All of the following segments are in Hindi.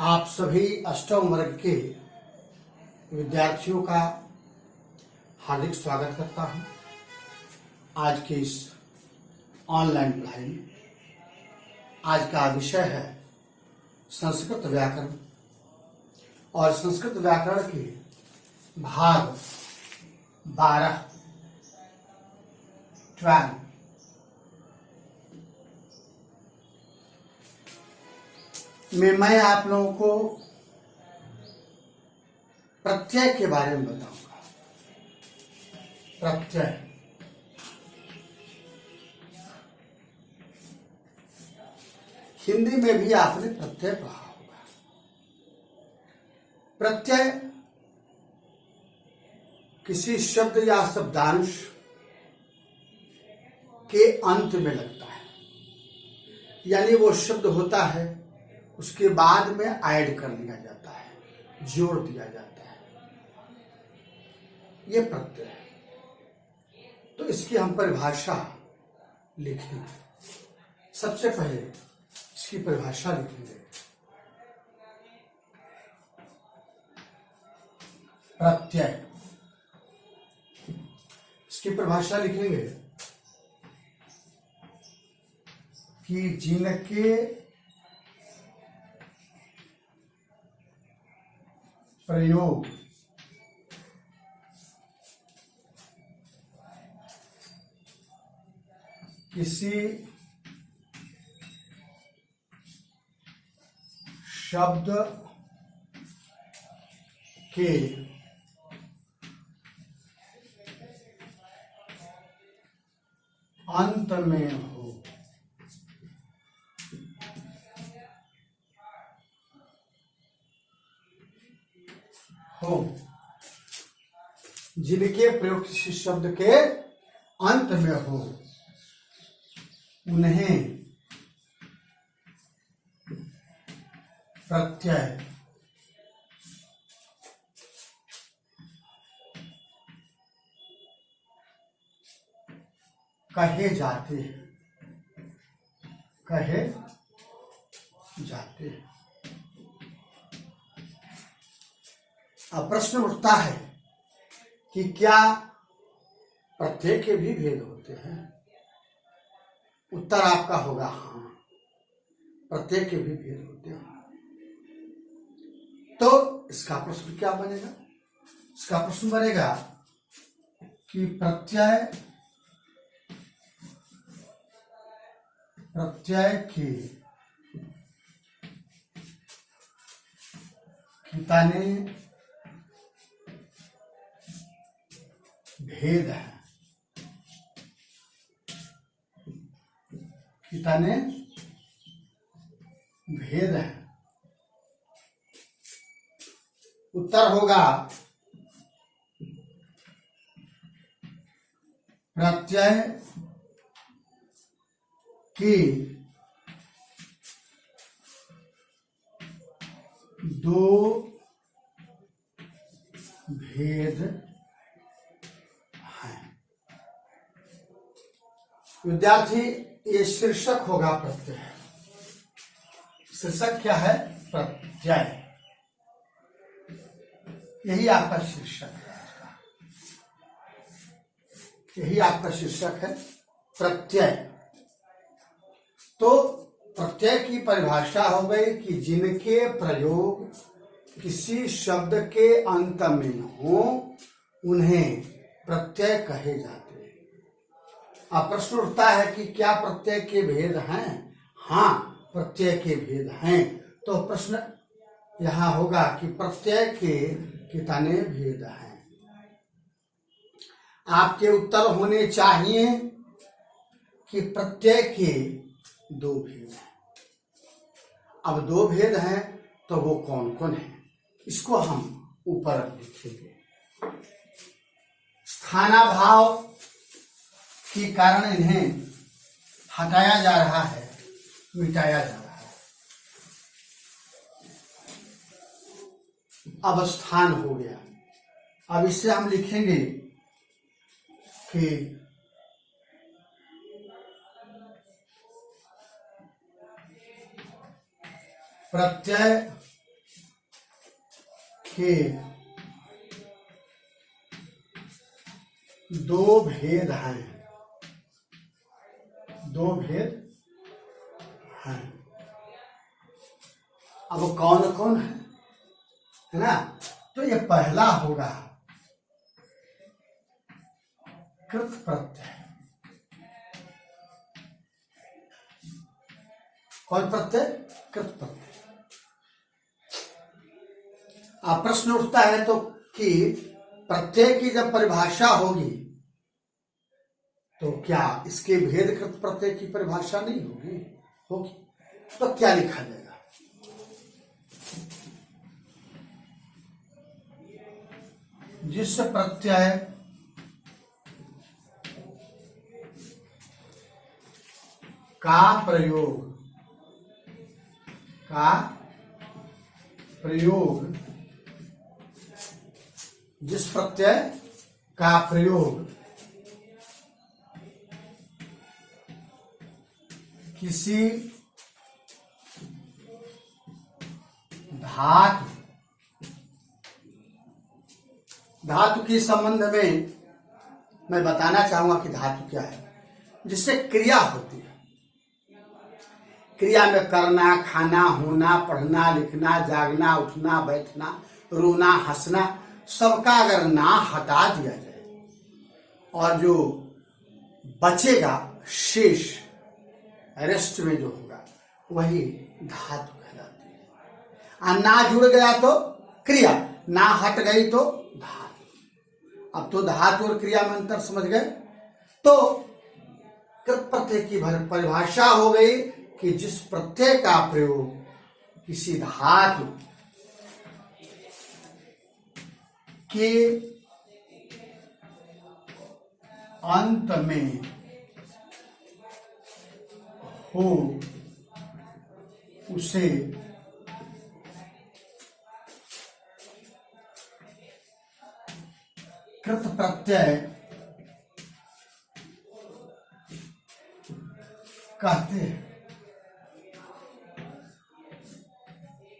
आप सभी अष्टम वर्ग के विद्यार्थियों का हार्दिक स्वागत करता हूं। आज के इस ऑनलाइन पढ़ाई में आज का विषय है संस्कृत व्याकरण और संस्कृत व्याकरण के भाग 12 में मैं आप लोगों को प्रत्यय के बारे में बताऊंगा। प्रत्यय हिंदी में भी आपने प्रत्यय पढ़ा होगा। प्रत्यय किसी शब्द या शब्दांश के अंत में लगता है, यानी वो शब्द होता है उसके बाद में ऐड कर दिया जाता है, जोड़ दिया जाता है, ये प्रत्यय है। तो इसकी हम परिभाषा लिखेंगे। सबसे पहले इसकी परिभाषा लिखेंगे। प्रत्यय, इसकी परिभाषा लिखेंगे कि जिनके प्रयोग किसी शब्द के अंत में हो, जिनके प्रयोग किसी शब्द के अंत में हो उन्हें प्रत्यय कहे जाते हैं। अब प्रश्न उठता है कि क्या प्रत्यय के भी भेद होते हैं? उत्तर आपका होगा हाँ, प्रत्यय के भी भेद होते हैं। तो इसका प्रश्न क्या बनेगा? इसका प्रश्न बनेगा कि प्रत्यय के कितने भेद हैं? कितने भेद हैं? उत्तर होगा प्रत्यय के दो भेद हैं। विद्यार्थी, ये शीर्षक होगा प्रत्यय। शीर्षक क्या है? प्रत्यय। यही आपका शीर्षक है। यही आपका शीर्षक है, प्रत्यय। तो प्रत्यय की परिभाषा हो गई कि जिनके प्रयोग किसी शब्द के अंत में हो उन्हें प्रत्यय कहे जाते हैं। अब प्रश्न उठता है कि क्या प्रत्यय के भेद हैं? हाँ, प्रत्यय के भेद हैं। तो प्रश्न यहां होगा कि प्रत्यय के कितने भेद हैं? आपके उत्तर होने चाहिए कि प्रत्यय के दो भेद हैं। अब दो भेद हैं तो वो कौन कौन है? इसको हम ऊपर लिखेंगे। स्थानाभाव के कारण इन्हें हटाया जा रहा है, मिटाया जा रहा है। अब स्थान हो गया। अब इससे हम लिखेंगे कि प्रत्यय के दो भेद हैं, दो भेद हैं। अब कौन कौन है ना? तो ये पहला होगा कृत प्रत्यय। कौन प्रत्यय? कृत प्रत्यय। अब प्रश्न उठता है तो कि प्रत्यय की जब परिभाषा होगी तो क्या इसके भेद कृत प्रत्यय की परिभाषा नहीं होगी? होगी। तो क्या लिखा जाएगा? जिस प्रत्यय का प्रयोग जिस प्रत्यय का प्रयोग किसी धातु के संबंध में मैं बताना चाहूंगा कि धातु क्या है। जिससे क्रिया होती है, क्रिया में करना, खाना, होना, पढ़ना, लिखना, जागना, उठना, बैठना, रोना, हंसना, सबका अगर ना हटा दिया जाए और जो बचेगा शेष रेस्ट में जो होगा वही धातु कहलाती है। ना जुड़ गया तो क्रिया, ना हट गई तो धातु। अब तो धातु और क्रिया में अंतर समझ गए। तो कृत प्रत्यय की परिभाषा हो गई कि जिस प्रत्यय का प्रयोग किसी धातु के अंत में हो उसे कृत प्रत्यय कहते हैं।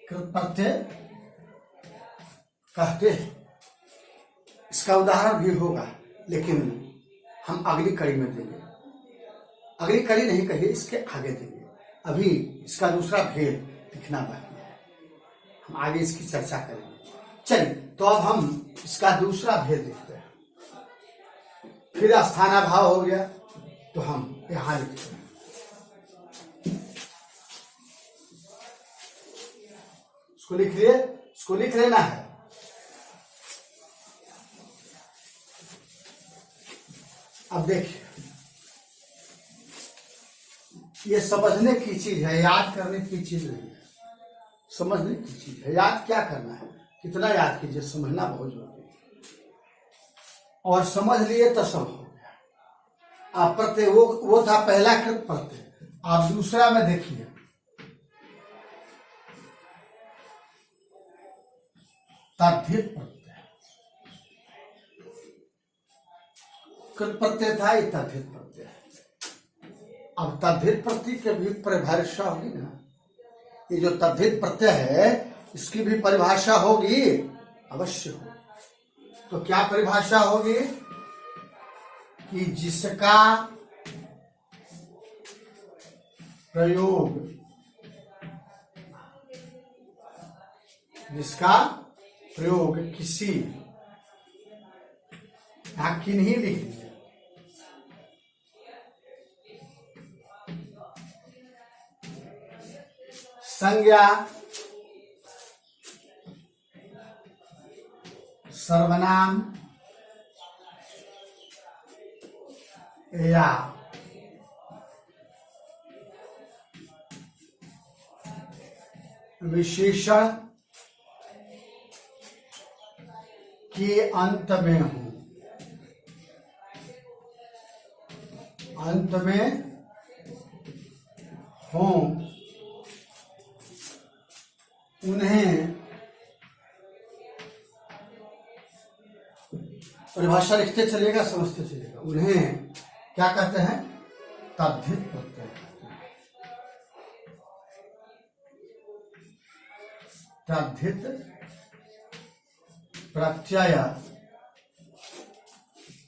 कृत प्रत्यय कहते हैं। इसका उदाहरण भी होगा लेकिन हम अगली कड़ी में देंगे। अगली कड़ी नहीं कहिए, इसके आगे देंगे। अभी इसका दूसरा भेद लिखना बाकी है, हम आगे इसकी चर्चा करेंगे। चलिए तो अब हम इसका दूसरा भेद लिखते हैं। फिर स्थानाभाव हो गया तो हम यहां लिखते हैं। इसको लिख लिए, इसको लिख लेना है। अब देखिए, ये समझने की चीज है, याद करने की चीज नहीं है। समझने की चीज है। याद क्या करना है, कितना याद कीजिए, समझना बहुत जरूरी है। और समझ लिए तो सब हो गया। आप प्रत्यय वो था पहला कृत प्रत्यय। आप दूसरा में देखिए, तद्धित प्रत्यय। कृत प्रत्यय था, ये तद्धित प्रत्यय है। अब तद्धित प्रत्यय की भी परिभाषा होगी ना। ये जो तद्धित प्रत्यय है इसकी भी परिभाषा होगी, अवश्य होगी। तो क्या परिभाषा होगी कि जिसका प्रयोग किसी, यहां किन्हीं लिख दिया, संज्ञा, सर्वनाम या विशेषण के अंत में हो, अंत में हो, उन्हें परिभाषा लिखते चलेगा, समझते चलेगा। उन्हें क्या कहते हैं? तद्धित प्रत्यय कहते हैं। तद्धित प्रत्यय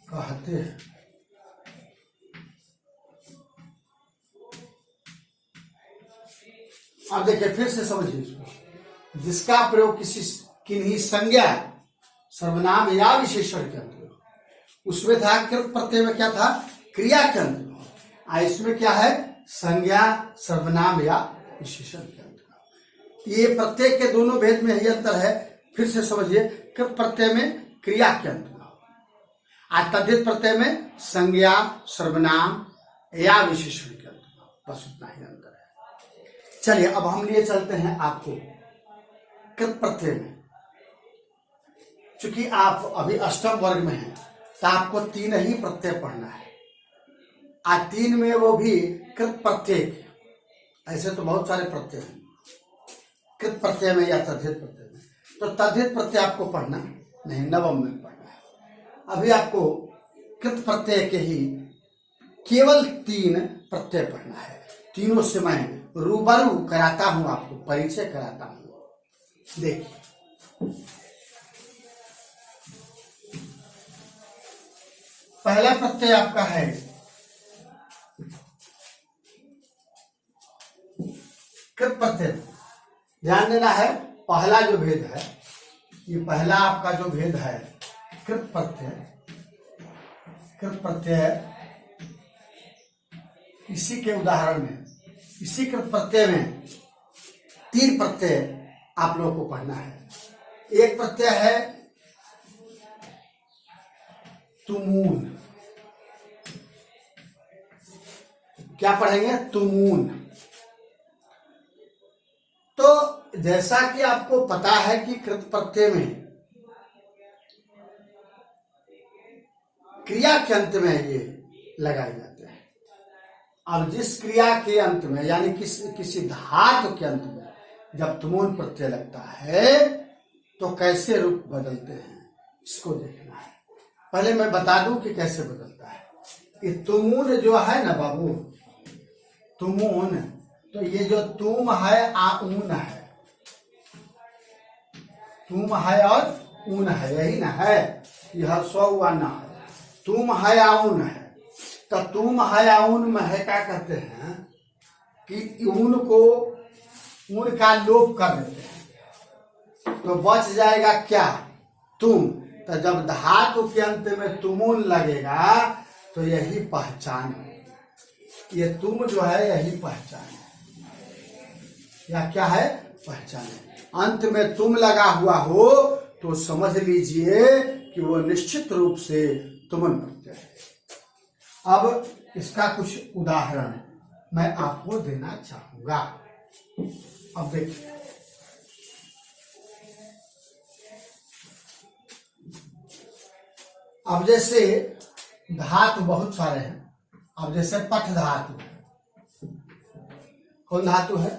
कहते हैं। अब देखिए फिर से समझिए इसको, जिसका प्रयोग किसी किन्हीं संज्ञा, सर्वनाम या विशेषण के अंत में, उसमें था कृत प्रत्यय में क्या था, क्रिया के अंत में। इसमें क्या है, संज्ञा, सर्वनाम या विशेषण के अंत में। ये प्रत्यय के दोनों भेद में यही अंतर है। फिर से समझिए, कृत प्रत्यय में क्रिया के अंत में, तद्धित प्रत्यय में संज्ञा, सर्वनाम या विशेषण के अंत में। बस उतना ही अंतर है। चलिए अब हम लिए चलते हैं आपको कृत प्रत्यय में। चूंकि आप अभी अष्टम वर्ग में हैं तो आपको 3 ही प्रत्यय पढ़ना है। 3 में वो भी कृत प्रत्यय। ऐसे तो बहुत सारे प्रत्यय हैं कृत प्रत्यय में या तद्धित प्रत्यय में, तो तद्धित प्रत्यय आपको पढ़ना नहीं, नवम में पढ़ना है। अभी आपको कृत प्रत्यय के ही केवल 3 प्रत्यय पढ़ना है। तीनों से मैं रूबरू कराता हूं, आपको परिचय कराता हूं। देखिए, पहला प्रत्यय आपका है कृत प्रत्यय। ध्यान देना है, पहला जो भेद है, ये पहला आपका जो भेद है कृत प्रत्यय। कृत प्रत्यय इसी के उदाहरण में, इसी कृत प्रत्यय में 3 प्रत्यय आप लोगों को पढ़ना है। एक प्रत्यय है तुमून। क्या पढ़ेंगे, तुमून। तो जैसा कि आपको पता है कि कृत प्रत्यय में क्रिया के अंत में ये लगाए जाते हैं। अब जिस क्रिया के अंत में, यानी किसी धातु के अंत में जब तुमून प्रत्यय लगता है तो कैसे रूप बदलते हैं, इसको देखना है। पहले मैं बता दूं कि कैसे बदलता है। ये तुमून जो है ना बाबू, तुमून, तो ये जो तुम है आऊन है, तुम है और ऊन है, यही ना है, यह स्व-ना है। तुम है आऊन है, तो तुम है आऊन में है क्या कहते हैं कि ऊन को, ऊन का लोप कर देते हैं, तो बच जाएगा क्या, तुम। तो जब धातु के अंत में तुमून लगेगा तो यही पहचान है। ये तुम जो है यही पहचान है, या क्या है, पहचान है। अंत में तुम लगा हुआ हो तो समझ लीजिए कि वो निश्चित रूप से तुमन प्रत्यय है। अब इसका कुछ उदाहरण मैं आपको देना चाहूंगा। अब देखिए, अब जैसे धातु बहुत सारे हैं। अब जैसे पठ धातु है, कौन धातु है,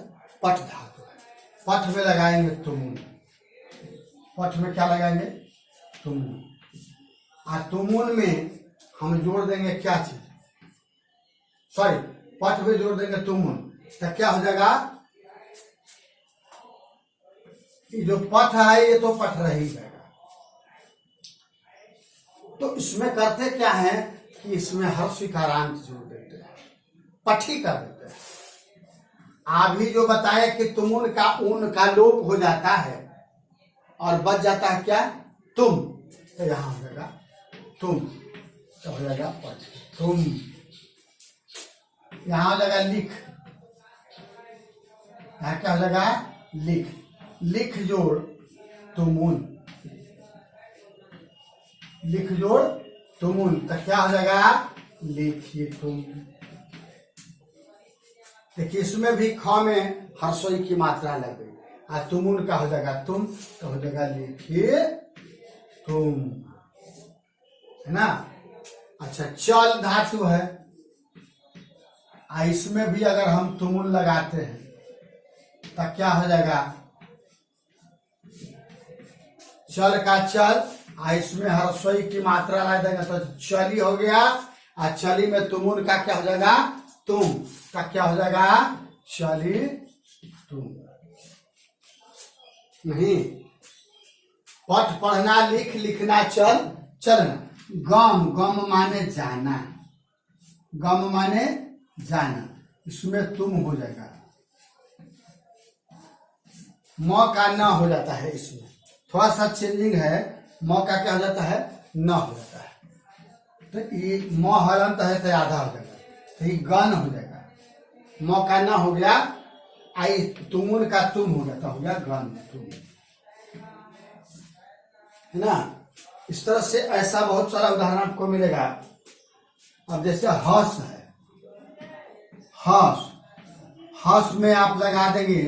पठ धातु है। पठ में लगाएंगे तुमून, पठ में क्या लगाएंगे, तुमून। और तुमून में हम जोड़ देंगे क्या चीज, सॉरी, पठ में जोड़ देंगे तुमून, तो क्या हो जाएगा, ये जो पठ है ये तो पठ रही जाएगा। तो इसमें करते क्या है कि इसमें हर्ष विकारांत जोड़ देते हैं, पठी कर देते हैं। अभी जो बताए कि तुमून का ऊन का लोप हो जाता है और बच जाता है क्या, तुम, तो यहां हो जाएगा तुम, तो हो जाएगा पठ, तुम। यहां हो जाएगा लिख, यहां क्या हो जाएगा, लिख। लिख जोड़ तुमून, लिख जोड़ तुमून, तो क्या हो जाएगा, लिखिए तुम। देखिए इसमें भी ख में हर्षोई की मात्रा लग गई, और तुमून का हो जाएगा तुम, तो हो जाएगा लिखिए तुम, है ना। अच्छा, चल धातु है, इसमें भी अगर हम तुमून लगाते हैं तो क्या हो जाएगा, चल का चल, इसमें हर्षोई की मात्रा ला देगा तो चली हो गया, और चली में तुमून का क्या हो जाएगा, तुम का क्या हो जाएगा, चली तुम। नहीं, पठ पढ़ना, लिख लिखना, चल चलना। गम, गम माने जाना, गम माने जाना, इसमें तुम हो जाएगा। म का न हो जाता है, इसमें थोड़ा सा चेंजिंग है। म का क्या हो जाता है, न हो जाता है। तो ये म हलंत है तो आधा हो जाएगा, तो ये गन हो जाएगा। म का न हो गया, आई तुमुन का तुम हो जाता, हो गया गन तुम, है ना। इस तरह से ऐसा बहुत सारा उदाहरण आपको मिलेगा। अब जैसे हंस है, हंस, हंस में आप लगा देंगे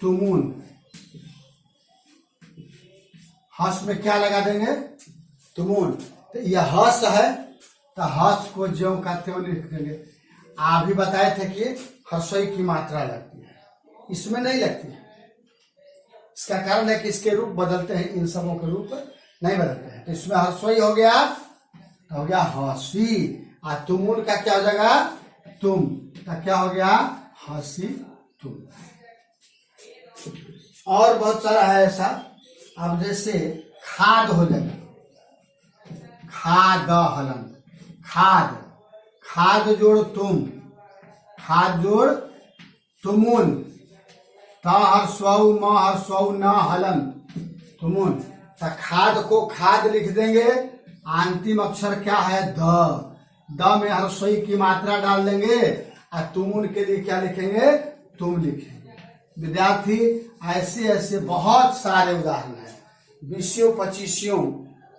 तुमुन, हंस में क्या लगा देंगे, तुमुन। तो यह हंस है, तो हंस को ज्यों का त्यों लिख देंगे। आप भी बताए थे कि हर्षई की मात्रा लगती है, इसमें नहीं लगती है। इसका कारण है कि इसके रूप बदलते हैं, इन सबों के रूप नहीं बदलते हैं। तो इसमें हर्षई हो गया, तो हो गया हंसी। और तुमुन का क्या हो जाएगा, तुम का क्या हो गया, हंसी तुम। और बहुत सारा है ऐसा। अब जैसे खाद हो जाएगा, खाद हलन, खाद, खाद जोड़ तुम, खाद जोड़ तुमुन, त हर्स्वऊ म हर्स्वऊ न हलन तुमुन। तो खाद को खाद लिख देंगे, अंतिम अक्षर क्या है, द, द में हर्स्वई की मात्रा डाल देंगे, और तुमुन के लिए क्या लिखेंगे, तुम लिखेंगे। विद्यार्थी ऐसे ऐसे बहुत सारे उदाहरण है, 20-25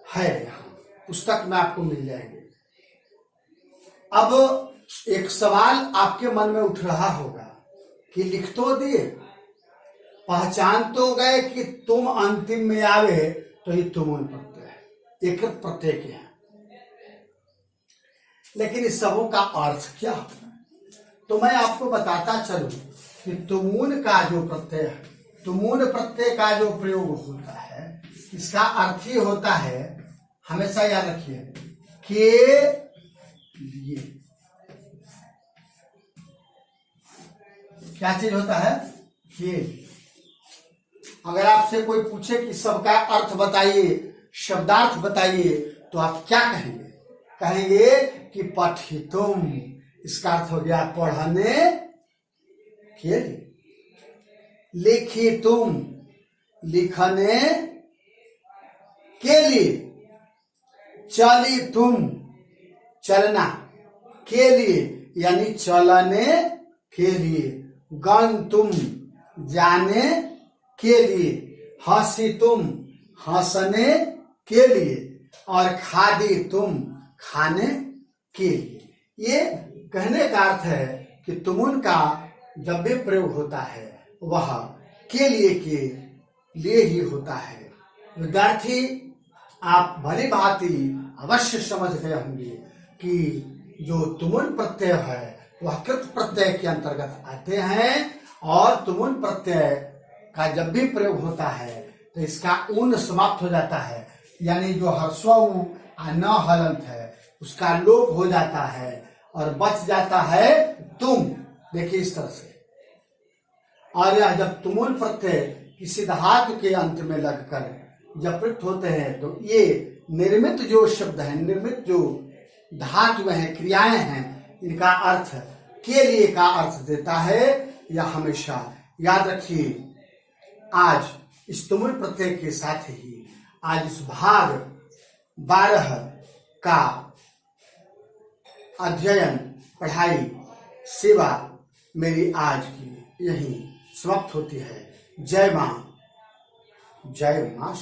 है यहाँ पुस्तक में आपको मिल जाएंगे। अब एक सवाल आपके मन में उठ रहा होगा कि लिख तो दिए, पहचान तो गए कि तुम अंतिम में आवे, तो ये तुमुन प्रत्यय है, एक प्रत्यय के हैं, लेकिन इस सबों का अर्थ क्या होता है। तो मैं आपको बताता चलूं कि तुमुन का जो प्रत्यय है, तुमुन प्रत्यय का जो प्रयोग होता है, इसका अर्थ ही होता है, हमेशा याद रखिए, के लिए। क्या चीज होता है, के लिए। अगर आपसे कोई पूछे कि सबका अर्थ बताइए, शब्दार्थ बताइए, तो आप क्या कहेंगे, कहेंगे कि पठितुम, इसका अर्थ हो गया पढ़ने के लिए। लिखितुम, लिखने के लिए। चलितुम, चलना के लिए, यानी चलने के लिए। गंतुम, जाने के लिए। हंसितुम, हंसने के लिए। और खादितुम, खाने के लिए। ये कहने का अर्थ है कि तुमुन का जब भी प्रयोग होता है वह के लिए ही होता है। विद्यार्थी आप भली भांति अवश्य समझ गए होंगे कि जो तुमुन प्रत्यय है वह कृत प्रत्यय के अंतर्गत आते हैं, और तुमुन प्रत्यय का जब भी प्रयोग होता है तो इसका ऊन समाप्त हो जाता है, यानी जो हर्स्वऊ न हलंत है उसका लोप हो जाता है और बच जाता है तुम। देखिए इस तरह से। और यह जब तुमुन प्रत्यय किसी धातु के अंत में लगकर जब प्रयुक्त होते हैं, तो ये निर्मित जो शब्द है, निर्मित जो धातु हैं, क्रियाएं हैं, इनका अर्थ के लिए का अर्थ देता है। यह हमेशा याद रखिए। आज इस तुमुन प्रत्यय के साथ ही आज इस भाग 12 का अध्ययन, पढ़ाई, सेवा मेरी आज की यही समाप्त होती है। जय मां, जय मां।